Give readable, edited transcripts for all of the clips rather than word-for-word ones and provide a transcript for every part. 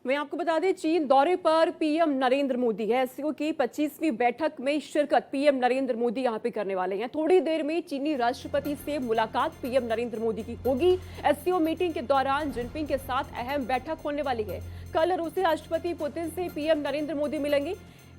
मैं आपको बता दें, चीन दौरे पर पीएम नरेंद्र मोदी है। एससीओ की 25वीं बैठक में शिरकत पीएम नरेंद्र मोदी यहां पे करने वाले हैं। थोड़ी देर में चीनी राष्ट्रपति से मुलाकात पीएम नरेंद्र मोदी की होगी। एससीओ मीटिंग के दौरान जिनपिंग के साथ अहम बैठक होने वाली है। कल रूसी राष्ट्रपति पुतिन से पीएम नरेंद्र मोदी मिलेंगे।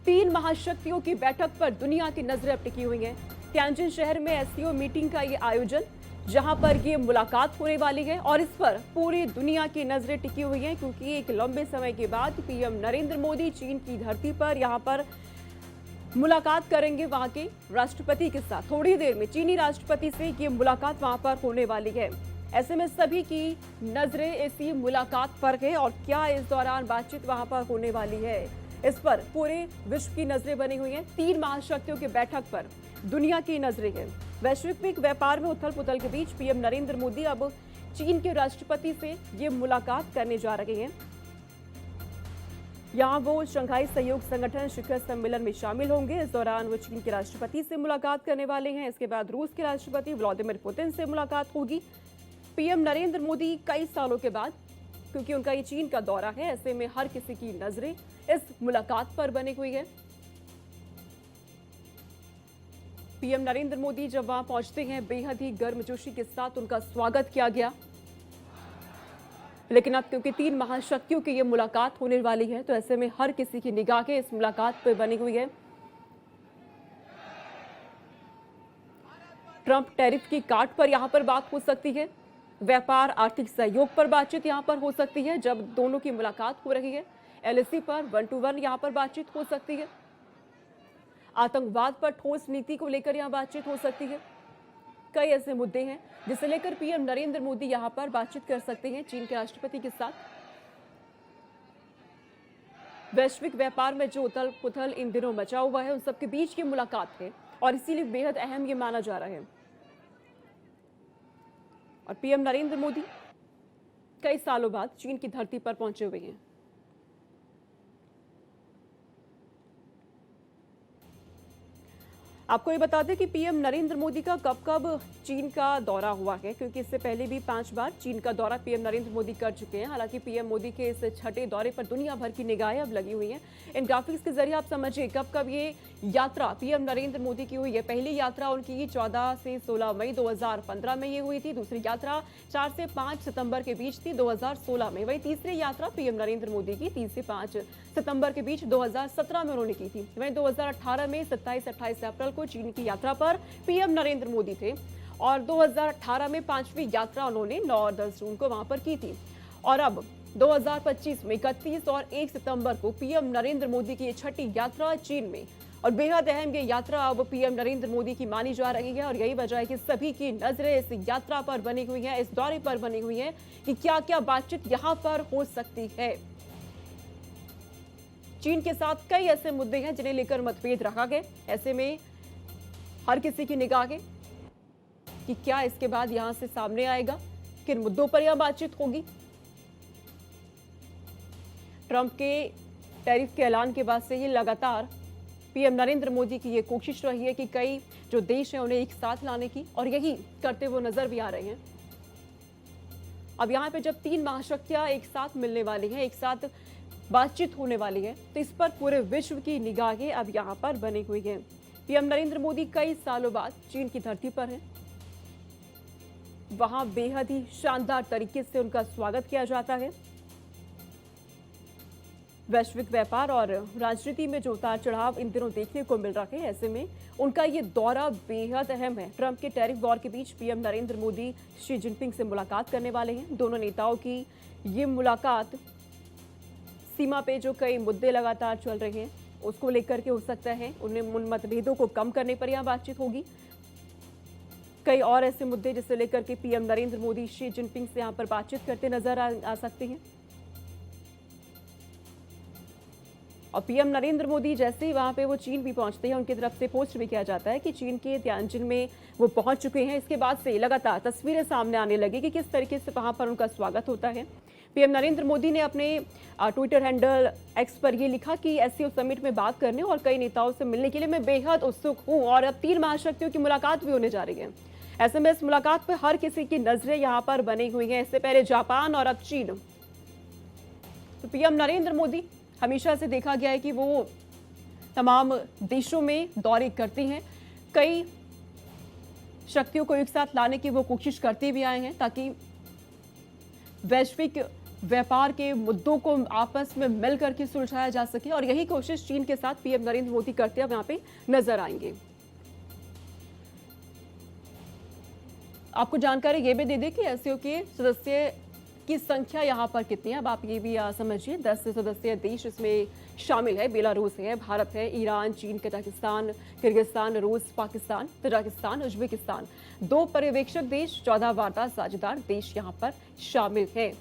3 महाशक्तियों की बैठक पर दुनिया की नजरें अब टिकी हुई हैं। तियानजिन शहर में एससीओ मीटिंग का ये आयोजन, जहां पर ये मुलाकात होने वाली है और इस पर पूरी दुनिया की नजरें टिकी हुई हैं, क्योंकि एक लंबे समय के बाद पीएम नरेंद्र मोदी चीन की धरती पर यहां पर मुलाकात करेंगे वहां के राष्ट्रपति के साथ। थोड़ी देर में चीनी राष्ट्रपति से ये मुलाकात वहां पर होने वाली है। ऐसे में सभी की नजरें इसी मुलाकात पर है और क्या इस दौरान बातचीत वहां पर होने वाली है, इस पर पूरे विश्व की नजरें बनी हुई हैं। 3 महाशक्तियों की बैठक पर दुनिया की नजरें हैं। वैश्विक व्यापार में उथल पुथल के बीच पीएम नरेंद्र मोदी अब चीन के राष्ट्रपति से ये मुलाकात करने जा रहे हैं। यहां वो शंघाई सहयोग संगठन शिखर सम्मेलन में शामिल होंगे। इस दौरान वो चीन के राष्ट्रपति से मुलाकात करने वाले हैं। इसके बाद रूस के राष्ट्रपति व्लादिमीर पुतिन से मुलाकात होगी। पीएम नरेंद्र मोदी कई सालों के बाद, क्योंकि उनका ये चीन का दौरा है, ऐसे में हर किसी की नजरें इस मुलाकात पर बनी हुई है। पीएम नरेंद्र मोदी जब वहां पहुंचते हैं, बेहद ही गर्मजोशी के साथ उनका स्वागत किया गया। लेकिन अब क्योंकि 3 महाशक्तियों की ये मुलाकात होने वाली है, तो ऐसे में हर किसी की निगाहें इस मुलाकात पर बनी हुई है। ट्रंप टैरिफ की काट पर यहां पर बात हो सकती है। व्यापार आर्थिक सहयोग पर बातचीत यहां पर हो सकती है जब दोनों की मुलाकात हो रही है। एलएसी पर 1 to 1 यहां पर बातचीत हो सकती है। आतंकवाद पर ठोस नीति को लेकर यहां बातचीत हो सकती है। कई ऐसे मुद्दे हैं जिसे लेकर पीएम नरेंद्र मोदी यहां पर बातचीत कर सकते हैं चीन के राष्ट्रपति के साथ। वैश्विक व्यापार में जो उथल पुथल इन दिनों मचा हुआ है, उन सबके बीच की मुलाकात है और इसीलिए बेहद अहम ये माना जा रहा है। और पीएम नरेंद्र मोदी कई सालों बाद चीन की धरती पर पहुंचे हुए हैं। आपको ये बता दें कि पीएम नरेंद्र मोदी का कब कब चीन का दौरा हुआ है, क्योंकि इससे पहले भी 5 बार चीन का दौरा पीएम नरेंद्र मोदी कर चुके हैं। हालांकि पीएम मोदी के इस छठे दौरे पर दुनिया भर की निगाहें अब लगी हुई हैं। इन ग्राफिक्स के जरिए आप समझिए कब कब ये यात्रा पीएम नरेंद्र मोदी की हुई है। पहली यात्रा उनकी 14 से 16 मई 2015 में ये हुई थी। दूसरी यात्रा 4 से 5 सितंबर के बीच थी 2016 में। वही तीसरी यात्रा पीएम नरेंद्र मोदी की 3 से 5 सितंबर के बीच 2017 में उन्होंने की थी। वहीं 2018 में 27-28 अप्रैल को चीन की यात्रा पर पीएम नरेंद्र मोदी थे और 2018 में 5वीं यात्रा उन्होंने 9 और 10 जून को वहां पर की थी। और अब 2025 में 31 और 1 सितंबर को पीएम नरेंद्र मोदी की छठी यात्रा चीन में। और बेहद अहम ये यात्रा अब पीएम नरेंद्र मोदी की मानी जा रही है और यही वजह है कि सभी की नजरें इस यात्रा पर बनी हुई है, इस दौरे पर बनी हुई है कि क्या क्या बातचीत यहां पर हो सकती है। चीन के साथ कई ऐसे मुद्दे हैं जिन्हें लेकर मतभेद रखा गया। ऐसे में हर किसी की निगाहें कि क्या इसके बाद यहां से सामने आएगा, किन मुद्दों पर यह बातचीत होगी। ट्रंप के टैरिफ के ऐलान के बाद से ही लगातार पीएम नरेंद्र मोदी की यह कोशिश रही है कि कई जो देश हैं उन्हें एक साथ लाने की, और यही करते हुए नजर भी आ रहे हैं। अब यहां पे जब 3 महाशक्तियां एक साथ मिलने वाली हैं, एक साथ बातचीत होने वाली है, तो इस पर पूरे विश्व की निगाहें अब यहां पर बनी हुई हैं। पीएम नरेंद्र मोदी कई सालों बाद चीन की धरती पर हैं। वहां बेहद ही शानदार तरीके से उनका स्वागत किया जाता है। वैश्विक व्यापार और राजनीति में जो उतार चढ़ाव इन दिनों देखने को मिल रहे हैं, ऐसे में उनका ये दौरा बेहद अहम है। ट्रंप के टैरिफ वॉर के बीच PM Narendra Modi Xi Jinping से मुलाकात करने वाले हैं। दोनों नेताओं की ये मुलाकात सीमा पे जो कई मुद्दे लगातार चल रहे हैं उसको लेकर के हो सकता है। उन मतभेदों को कम करने पर यह बातचीत होगी। कई और ऐसे मुद्दे जिसे लेकर के PM Narendra Modi Xi Jinping से यहां पर बातचीत करते नजर आ सकते हैं। और पीएम नरेंद्र मोदी जैसे ही वहां पे वो चीन भी पहुंचते हैं, उनकी तरफ से पोस्ट भी किया जाता है कि चीन के तियानजिन में वो पहुंच चुके हैं। इसके बाद से लगातार तस्वीरें सामने आने लगी कि किस तरीके से वहां पर उनका स्वागत होता है। पीएम नरेंद्र मोदी ने अपने ट्विटर हैंडल एक्स पर ये लिखा कि एससीओ समिट में बात करने और कई नेताओं से मिलने के लिए मैं बेहद उत्सुक हूं और अब 3 महाशक्तियों की मुलाकात भी होने जा रही है। ऐसे में इस मुलाकात पर हर किसी की नजरें यहां पर बनी हुई हैं। इससे पहले जापान और अब चीन तो पीएम नरेंद्र मोदी हमेशा से देखा गया है कि वो तमाम देशों में दौरे करते हैं, कई शक्तियों को एक साथ लाने की वो कोशिश करते भी आए हैं ताकि वैश्विक व्यापार के मुद्दों को आपस में मिल करके सुलझाया जा सके, और यही कोशिश चीन के साथ पीएम नरेंद्र मोदी करते हुए यहाँ पे नजर आएंगे। आपको जानकारी ये भी दे दें कि एससीओ के सदस्य की संख्या यहाँ पर कितनी है। अब आप ये भी समझिए, 10 सदस्य देश इसमें शामिल है। बेलारूस है, भारत है, ईरान, चीन, कजाकिस्तान, किर्गिस्तान, रूस, पाकिस्तान, तजाकिस्तान, उज्बेकिस्तान, 2 पर्यवेक्षक देश, 14 वार्ता साझेदार देश यहाँ पर शामिल है।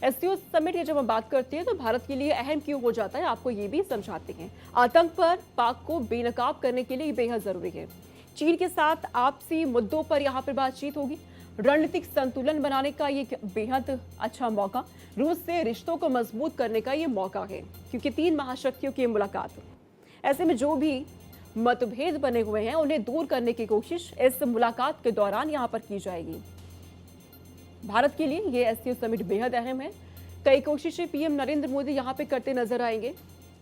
एससीओ समिट की जब हम बात करते हैं तो भारत के लिए अहम क्यों हो जाता है, आपको ये भी समझाते हैं। आतंक पर पाक को बेनकाब करने के लिए बेहद जरूरी है। चीन के साथ आपसी मुद्दों पर यहाँ पर बातचीत होगी। रणनीतिक संतुलन बनाने का ये बेहद अच्छा मौका, रूस से रिश्तों को मजबूत करने का ये मौका है, क्योंकि 3 महाशक्तियों की मुलाकात। ऐसे में जो भी मतभेद बने हुए हैं उन्हें दूर करने की कोशिश इस मुलाकात के दौरान यहाँ पर की जाएगी। भारत के लिए ये एससीओ समिट बेहद अहम है। कई कोशिशें पीएम नरेंद्र मोदी यहाँ पे करते नजर आएंगे,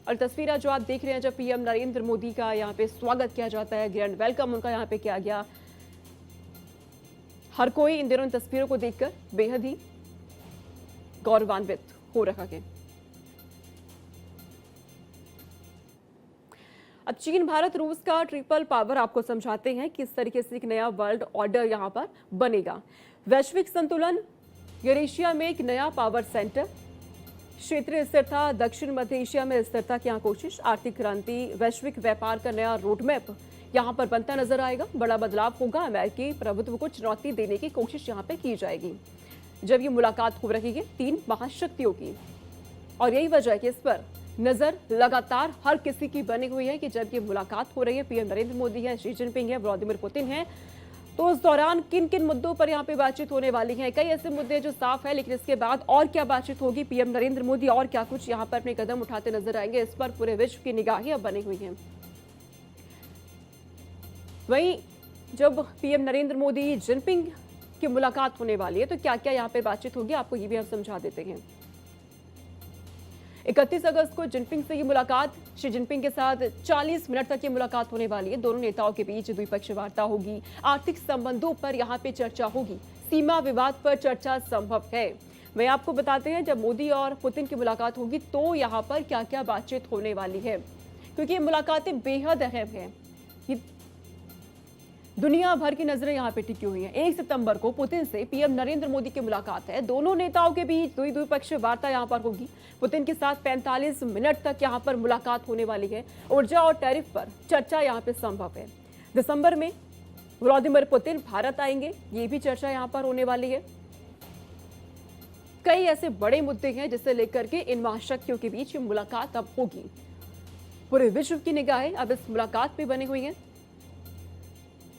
और तस्वीरें जो आप देख रहे हैं जब पीएम नरेंद्र मोदी का यहाँ पे स्वागत किया जाता है, ग्रैंड वेलकम उनका यहाँ पे किया गया, हर कोई इन दिनों तस्वीरों को देखकर बेहद ही गौरवान्वित हो रहा है। अब चीन, भारत, रूस का ट्रिपल पावर आपको समझाते हैं किस तरीके से एक नया वर्ल्ड ऑर्डर यहां पर बनेगा। वैश्विक संतुलन, यूरेशिया में एक नया पावर सेंटर, क्षेत्रीय स्थिरता, दक्षिण मध्य एशिया में स्थिरता की यहाँ कोशिश, आर्थिक क्रांति, वैश्विक व्यापार का नया रोडमैप यहाँ पर बनता नजर आएगा। बड़ा बदलाव होगा, अमेरिकी प्रभुत्व को चुनौती देने की कोशिश यहाँ पे की जाएगी। जब ये मुलाकात हो रही है 3 महाशक्तियों की, और यही वजह है कि इस पर नजर लगातार हर किसी की बनी हुई है कि जब ये मुलाकात हो रही है, पीएम नरेंद्र मोदी है, शी जिनपिंग है, व्लादिमीर पुतिन है, तो उस दौरान किन किन मुद्दों पर यहाँ पे बातचीत होने वाली है। कई ऐसे मुद्दे जो साफ है, लेकिन इसके बाद और क्या बातचीत होगी, पीएम नरेंद्र मोदी और क्या कुछ यहाँ पर अपने कदम उठाते नजर आएंगे, इस पर पूरे विश्व की निगाहें अब बनी हुई हैं। वहीं जब पीएम नरेंद्र मोदी जिनपिंग की मुलाकात होने वाली है तो क्या क्या यहाँ पे बातचीत होगी, आपको ये भी हम समझा देते हैं। 31 अगस्त को जिनपिंग से ये मुलाकात, शी जिनपिंग के साथ 40 मिनट तक ये मुलाकात होने वाली है। दोनों नेताओं के बीच द्विपक्षीय वार्ता होगी, आर्थिक संबंधों पर यहाँ पे चर्चा होगी, सीमा विवाद पर चर्चा संभव है। वहीं आपको बताते हैं जब मोदी और पुतिन की मुलाकात होगी तो यहाँ पर क्या क्या बातचीत होने वाली है, क्योंकि ये मुलाकातें बेहद अहम है। दुनिया भर की नजरें यहाँ पे टिकी हुई हैं। 1 सितंबर को पुतिन से पीएम नरेंद्र मोदी की मुलाकात है। दोनों नेताओं के बीच द्विपक्षीय वार्ता यहाँ पर होगी। पुतिन के साथ 45 मिनट तक यहाँ पर मुलाकात होने वाली है। ऊर्जा और टैरिफ पर चर्चा यहाँ पे संभव है। दिसंबर में व्लादिमीर पुतिन भारत आएंगे, ये भी चर्चा यहाँ पर होने वाली है। कई ऐसे बड़े मुद्दे हैं जिसे लेकर के इन महाशक्तियों के बीच मुलाकात अब होगी। पूरे विश्व की निगाहें अब इस मुलाकात पे बनी हुई है।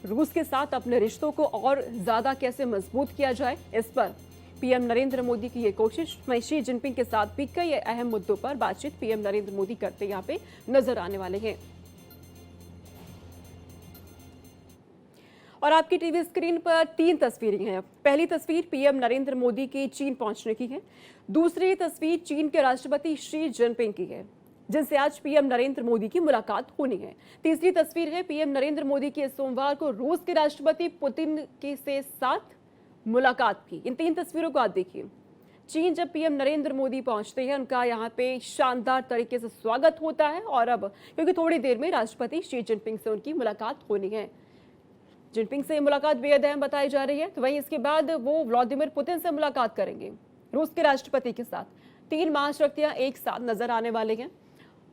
रूस के साथ अपने रिश्तों को और ज्यादा कैसे मजबूत किया जाए, इस पर पीएम नरेंद्र मोदी की ये कोशिश। वहीं शी जिनपिंग के साथ भी कई अहम मुद्दों पर बातचीत पीएम नरेंद्र मोदी करते यहाँ पे नजर आने वाले हैं। और आपकी टीवी स्क्रीन पर 3 तस्वीरें हैं। पहली तस्वीर पीएम नरेंद्र मोदी की चीन पहुंचने की है। दूसरी तस्वीर चीन के राष्ट्रपति शी जिनपिंग की है, जिनसे आज पीएम नरेंद्र मोदी की मुलाकात होनी है। तीसरी तस्वीर है पीएम नरेंद्र मोदी की सोमवार को रूस के राष्ट्रपति पुतिन के साथ मुलाकात की। इन 3 तस्वीरों को आप देखिए। चीन जब पीएम नरेंद्र मोदी पहुंचते हैं, उनका यहाँ पे शानदार तरीके से स्वागत होता है, और अब क्योंकि थोड़ी देर में राष्ट्रपति शी जिनपिंग से उनकी मुलाकात होनी है। जिनपिंग से मुलाकात बेहद अहम बताई जा रही है। तो वहीं इसके बाद वो व्लादिमीर पुतिन से मुलाकात करेंगे, रूस के राष्ट्रपति के साथ। 3 महाशक्तियां एक साथ नजर आने वाले हैं,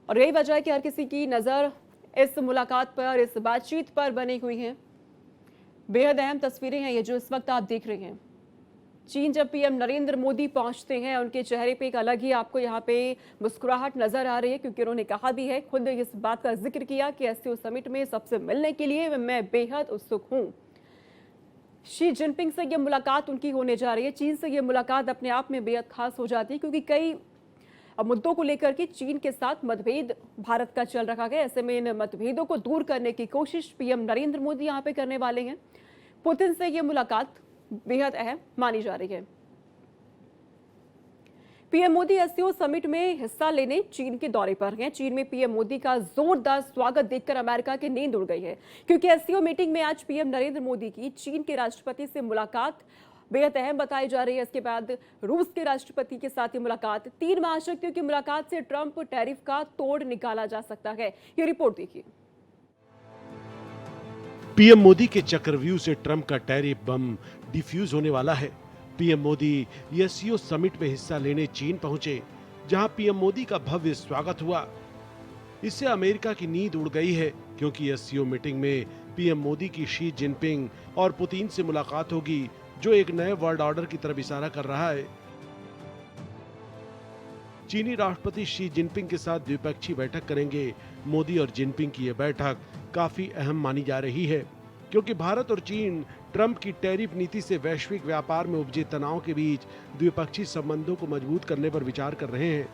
और यही वजह है कि हर किसी की नजर इस मुलाकात पर, इस बातचीत पर बनी हुई है। बेहद अहम तस्वीरें हैं ये जो इस वक्त आप देख रहे हैं। चीन जब पीएम नरेंद्र मोदी पहुंचते हैं, उनके चेहरे पे एक अलग ही आपको यहाँ पे मुस्कुराहट नजर आ रही है, क्योंकि उन्होंने कहा भी है, खुद इस बात का जिक्र किया कि एससीओ समिट में सबसे मिलने के लिए मैं बेहद उत्सुक हूं। शी जिनपिंग से यह मुलाकात उनकी होने जा रही है। चीन से यह मुलाकात अपने आप में बेहद खास हो जाती है, क्योंकि कई मुद्दों को लेकर के चीन के साथ मतभेद भारत का चल रखा है। ऐसे में इन मतभेदों को दूर करने की कोशिश पीएम नरेंद्र मोदी यहाँ पे करने वाले हैं। पुतिन से यह मुलाकात बेहद अहम मानी जा रही है। पीएम मोदी एससीओ समिट में हिस्सा लेने चीन के दौरे पर हैं। चीन में पीएम मोदी का जोरदार स्वागत देखकर अमेरिका की नींद उड़ गई है, क्योंकि एससीओ मीटिंग में आज पीएम नरेंद्र मोदी की चीन के राष्ट्रपति से मुलाकात बेहद अहम बताई जा रही है। इसके बाद रूस के राष्ट्रपति के साथ ही मुलाकात। 3 महाशक्तियों की मुलाकात से ट्रंप टैरिफ का तोड़ निकाला जा सकता है। ये रिपोर्ट देखिए। पीएम मोदी के चक्रव्यूह से ट्रंप का टैरिफ बम डिफ्यूज होने वाला है। पीएम मोदी एससीओ समिट में हिस्सा लेने चीन पहुंचे, जहां पीएम मोदी का भव्य स्वागत हुआ। इससे अमेरिका की नींद उड़ गई है, क्योंकि एससीओ मीटिंग में पीएम मोदी की शी जिनपिंग और पुतिन से मुलाकात होगी, जो एक नए वर्ल्ड ऑर्डर की तरफ इशारा कर रहा है। चीनी राष्ट्रपति शी जिनपिंग के साथ द्विपक्षीय बैठक करेंगे। मोदी और जिनपिंग की यह बैठक काफी अहम मानी जा रही है, क्योंकि भारत और चीन ट्रंप की टैरिफ नीति से वैश्विक व्यापार में उपजे तनाव के बीच द्विपक्षीय संबंधों को मजबूत करने पर विचार कर रहे हैं।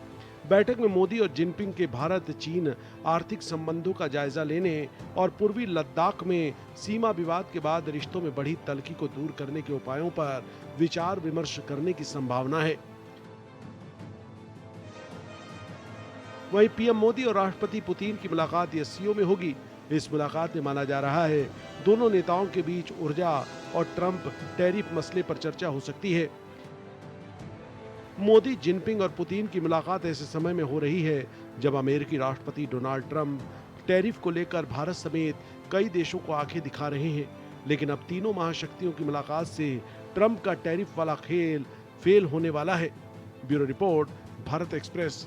बैठक में मोदी और जिनपिंग के भारत चीन आर्थिक संबंधों का जायजा लेने और पूर्वी लद्दाख में सीमा विवाद के बाद रिश्तों में बढ़ी तल्खी को दूर करने के उपायों पर विचार विमर्श करने की संभावना है। वहीं पीएम मोदी और राष्ट्रपति पुतिन की मुलाकात एससीओ में होगी। इस मुलाकात में माना जा रहा है दोनों नेताओं के बीच ऊर्जा और ट्रंप टैरिफ मसले पर चर्चा हो सकती है। मोदी, जिनपिंग और पुतिन की मुलाकात ऐसे समय में हो रही है जब अमेरिकी राष्ट्रपति डोनाल्ड ट्रंप टैरिफ को लेकर भारत समेत कई देशों को आंखें दिखा रहे हैं। लेकिन अब तीनों महाशक्तियों की मुलाकात से ट्रंप का टैरिफ वाला खेल फेल होने वाला है। Bureau report, Bharat express.